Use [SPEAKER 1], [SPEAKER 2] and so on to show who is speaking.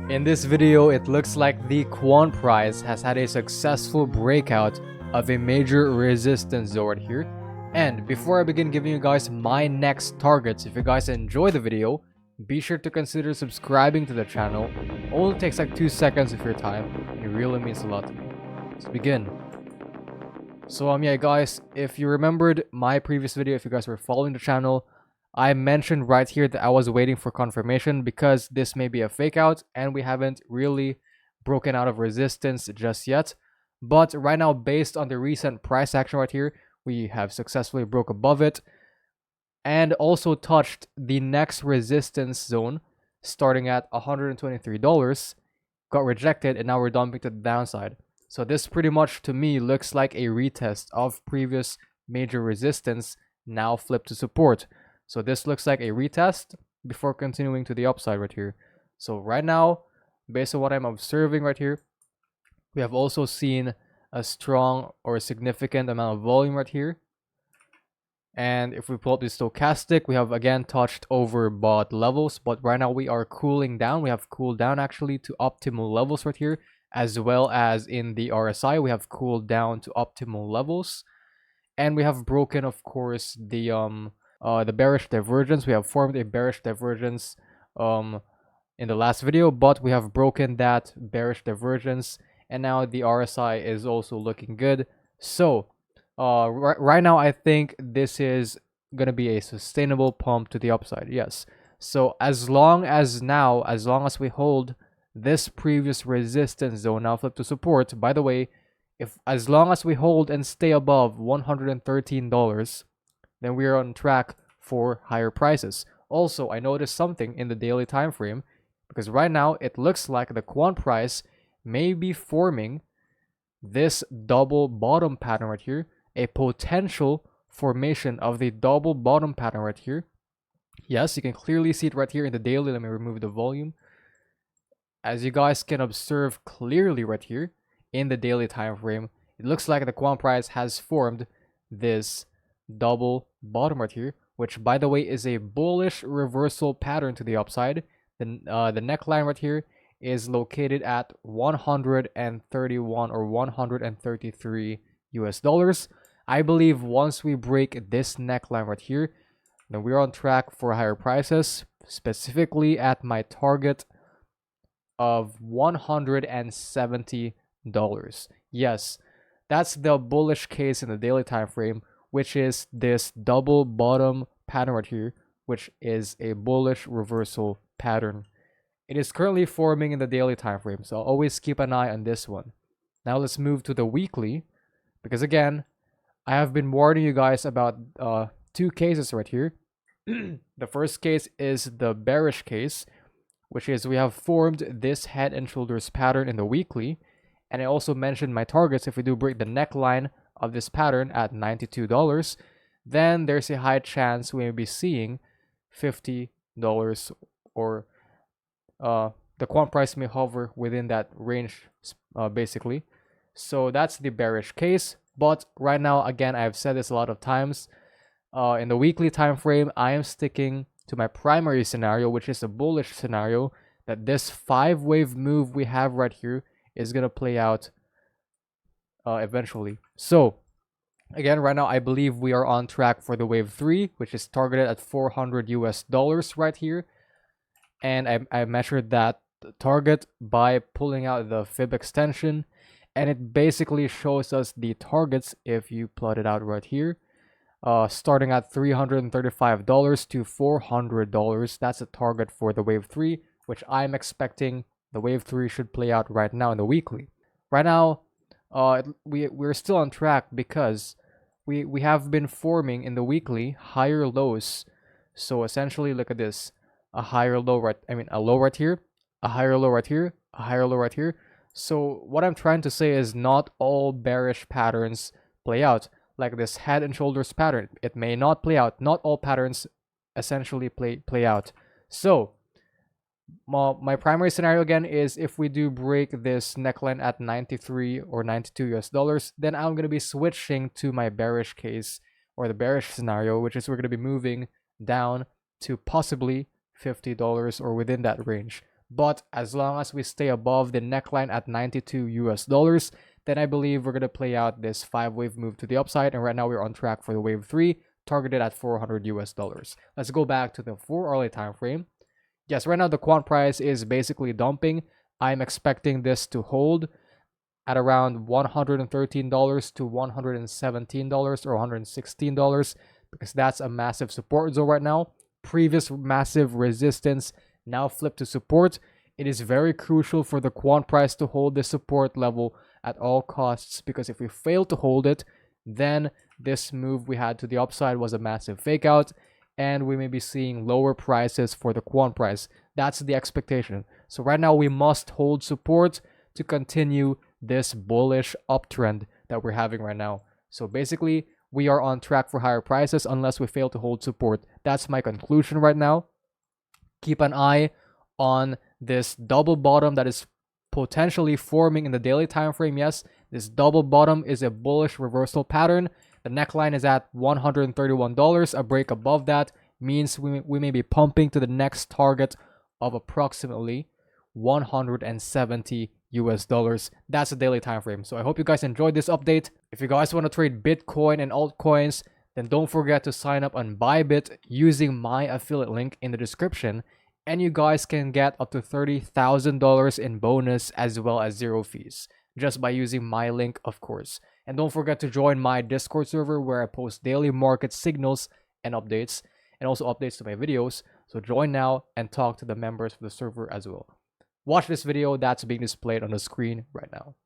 [SPEAKER 1] In this video, it looks like the Quant price has had a successful breakout of a major resistance zone right here. And before I begin giving you guys my next targets, if you guys enjoy the video, be sure to consider subscribing to the channel. It only takes like 2 seconds of your time. It really means a lot to me. Let's begin. So yeah guys, if you remembered my previous video, if you guys were following the channel, I mentioned right here that I was waiting for confirmation because this may be a fake out and we haven't really broken out of resistance just yet. But right now, based on the recent price action right here, we have successfully broke above it and also touched the next resistance zone starting at $123, got rejected, and now we're dumping to the downside. So this pretty much to me looks like a retest of previous major resistance now flipped to support. So this looks like a retest before continuing to the upside right here. So right now, based on what I'm observing right here, we have also seen a strong or a significant amount of volume right here. And if we pull up the stochastic, we have again touched overbought levels, but right now we are cooling down. We have cooled down actually to optimal levels right here, as well as in the RSI, we have cooled down to optimal levels. And we have broken, of course, the bearish divergence. We have formed a bearish divergence in the last video, but we have broken that bearish divergence, and now the RSI is also looking good. So right now I think this is gonna be a sustainable pump to the upside. Yes, so as long as we hold this previous resistance zone, now flip to support. By the way, as long as we hold and stay above $113, then we are on track for higher prices. Also, I noticed something in the daily time frame, because right now it looks like the Quant price may be forming this double bottom pattern right here, a potential formation of the double bottom pattern right here. Yes, you can clearly see it right here in the daily. Let me remove the volume. As you guys can observe clearly right here in the daily time frame, it looks like the Quant price has formed this double bottom right here, which by the way is a bullish reversal pattern to the upside. Then the neckline right here is located at 131 or 133 US dollars. I believe once we break this neckline right here, then we're on track for higher prices, specifically at my target of $170. Yes, that's the bullish case in the daily time frame, which is this double bottom pattern right here, which is a bullish reversal pattern. It is currently forming in the daily time frame, so I'll always keep an eye on this one. Now let's move to the weekly, because again, I have been warning you guys about two cases right here. The first case is the bearish case, which is we have formed this head and shoulders pattern in the weekly, and I also mentioned my targets. If we do break the neckline of this pattern at $92, then there's a high chance we may be seeing $50, or the Quant price may hover within that range basically. So that's the bearish case. But right now, again, I've said this a lot of times, in the weekly time frame, I am sticking to my primary scenario, which is a bullish scenario, that this 5-wave move we have right here is going to play out eventually. So again, right now I believe we are on track for the wave 3, which is targeted at $400 US right here, and I measured that target by pulling out the fib extension, and it basically shows us the targets if you plot it out right here, starting at $335 to $400. That's a target for the wave 3, which I'm expecting the wave 3 should play out right now in the weekly. Right now, we're still on track because we have been forming in the weekly higher lows. So essentially, look at this: a higher low a low right here, a higher low right here, a higher low right here. So what I'm trying to say is not all bearish patterns play out. Like this head and shoulders pattern, it may not play out. Not all patterns essentially play out. So my primary scenario again is if we do break this neckline at 93 or 92 US dollars, then I'm going to be switching to my bearish case, or the bearish scenario, which is we're going to be moving down to possibly $50 or within that range. But as long as we stay above the neckline at 92 US dollars, then I believe we're going to play out this 5-wave move to the upside. And right now we're on track for the wave 3, targeted at 400 US dollars. Let's go back to the 4-hourly time frame. Yes, right now the quant price is basically dumping. I'm expecting this to hold at around $113 to $117 or $116 because that's a massive support zone right now. Previous massive resistance now flipped to support. It is very crucial for the quant price to hold this support level at all costs, because if we fail to hold it, then this move we had to the upside was a massive fake out, and we may be seeing lower prices for the quant price. That's the expectation. So right now we must hold support to continue this bullish uptrend that we're having right now. So basically, we are on track for higher prices unless we fail to hold support. That's my conclusion right now. Keep an eye on this double bottom that is potentially forming in the daily time frame. Yes, this double bottom is a bullish reversal pattern. The neckline is at $131. A break above that means we may be pumping to the next target of approximately 170 US dollars. That's the daily time frame. So I hope you guys enjoyed this update. If you guys want to trade Bitcoin and altcoins, then don't forget to sign up on Bybit using my affiliate link in the description, and you guys can get up to $30,000 in bonus as well as 0 fees just by using my link, of course. And don't forget to join my Discord server where I post daily market signals and updates, and also updates to my videos. So join now and talk to the members of the server as well. Watch this video that's being displayed on the screen right now.